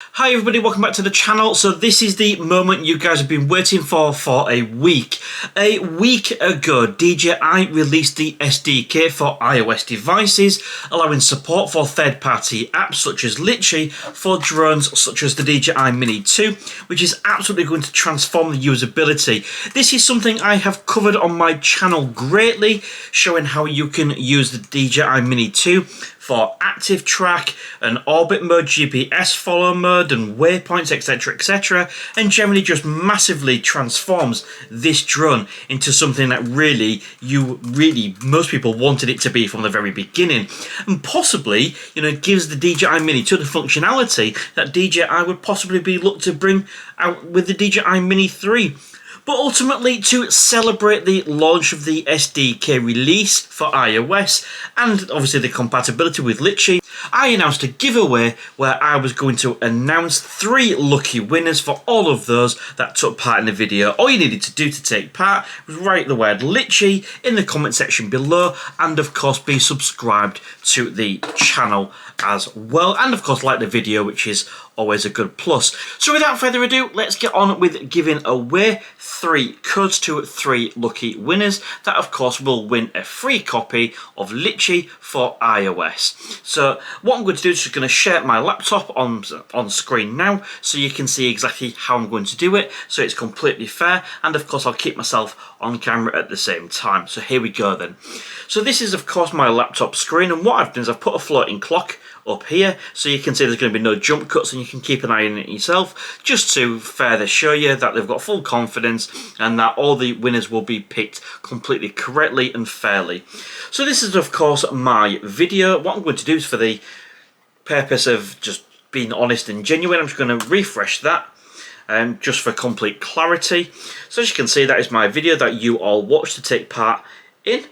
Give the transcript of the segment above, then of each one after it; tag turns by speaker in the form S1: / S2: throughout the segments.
S1: Hi everybody, welcome back to the channel. So this is the moment you guys have been waiting for a week. A week ago, DJI released the SDK for iOS devices, allowing support for third-party apps such as Litchi for drones such as the DJI Mini 2, which is absolutely going to transform the usability. This is something I have covered on my channel greatly, showing how you can use the DJI Mini 2 for active track and orbit mode, GPS follow mode and waypoints, etc, and generally just massively transforms this drone into something that really most people wanted it to be from the very beginning, and possibly gives the DJI Mini 2 the functionality that DJI would possibly be looked to bring out with the DJI Mini 3. But ultimately, to celebrate the launch of the SDK release for iOS and obviously the compatibility with Litchi, I announced a giveaway where I was going to announce 3 lucky winners for all of those that took part in the video. All you needed to do to take part was write the word Litchi in the comment section below, and of course be subscribed to the channel as well, and of course like the video, which is always a good plus. So without further ado, let's get on with giving away 3 codes to 3 lucky winners that of course will win a free copy of Litchi for iOS. So what I'm going to do is just going to share my laptop on screen now so you can see exactly how I'm going to do it, so it's completely fair, and of course I'll keep myself on camera at the same time. So here we go then. So this is of course my laptop screen, and what I've done is I've put a floating clock up here so you can see there's going to be no jump cuts, and you can keep an eye on it yourself just to further show you that they've got full confidence and that all the winners will be picked completely correctly and fairly. So this is of course my video. What I'm going to do is, for the purpose of just being honest and genuine, I'm just going to refresh that just for complete clarity. So as you can see, that is my video that you all watched to take part in,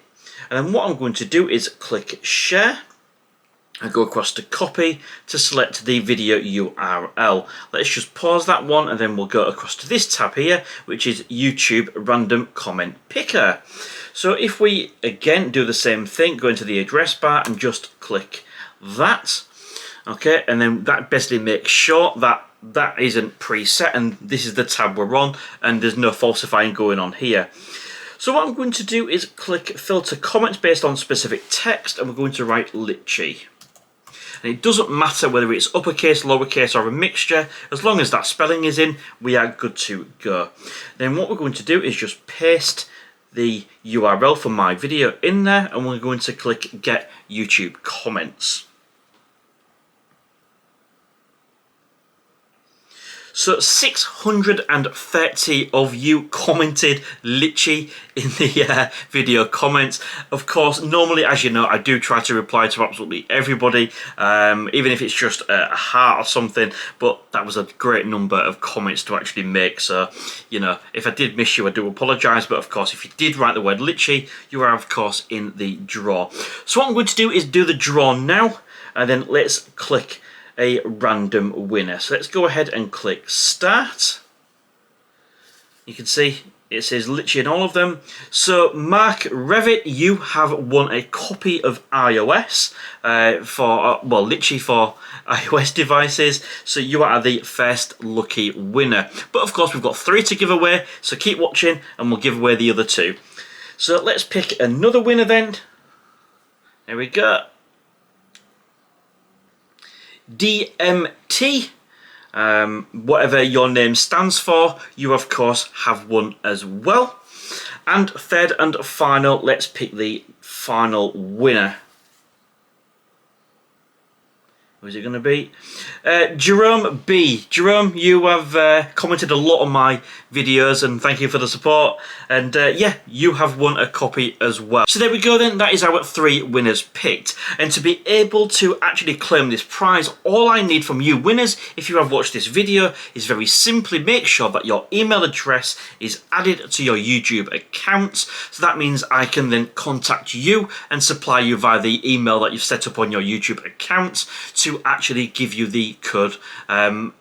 S1: and then what I'm going to do is click share and go across to copy to select the video URL. Let's just pause that one, and then we'll go across to this tab here, which is YouTube Random Comment Picker. So if we again do the same thing, go into the address bar and just click that, okay, and then that basically makes sure that that isn't preset and this is the tab we're on and there's no falsifying going on here. So what I'm going to do is click filter comments based on specific text, and we're going to write Litchi. And it doesn't matter whether it's uppercase, lowercase or a mixture, as long as that spelling is in, we are good to go. Then what we're going to do is just paste the URL for my video in there, and we're going to click get YouTube comments. So 630 of you commented Litchi in the video comments. Of course, normally, as you know, I do try to reply to absolutely everybody, even if it's just a heart or something, but that was a great number of comments to actually make. So, if I did miss you, I do apologise, but of course, if you did write the word Litchi, you are of course in the draw. So what I'm going to do is do the draw now, and then let's click a random winner. So let's go ahead and click start. You can see it says Litchi in all of them. So Mark Revit, you have won a copy of iOS for Litchi for iOS devices. So you are the first lucky winner. But of course we've got 3 to give away, so keep watching and we'll give away the other 2. So let's pick another winner then. There we go. DMT, whatever your name stands for, you of course have won as well. And third and final, let's pick the final winner. Who's it going to be? Jerome B. Jerome, you have commented a lot on my videos, and thank you for the support. And yeah, you have won a copy as well. So there we go then, that is our 3 winners picked. And to be able to actually claim this prize, all I need from you winners, if you have watched this video, is very simply make sure that your email address is added to your YouTube account. So that means I can then contact you and supply you via the email that you've set up on your YouTube account to actually give you the code.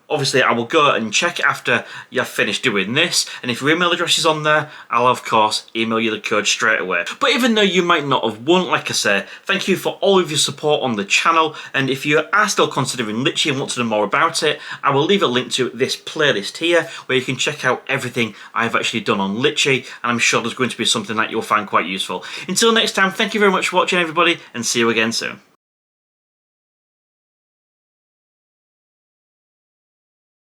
S1: Obviously, I will go and check it after you've finished doing this, and if your email address is on there, I'll of course email you the code straight away. But even though you might not have won, like I say, thank you for all of your support on the channel, and if you are still considering Litchi and want to know more about it, I will leave a link to this playlist here where you can check out everything I've actually done on Litchi, and I'm sure there's going to be something that you'll find quite useful. Until next time, thank you very much for watching, everybody, and see you again soon.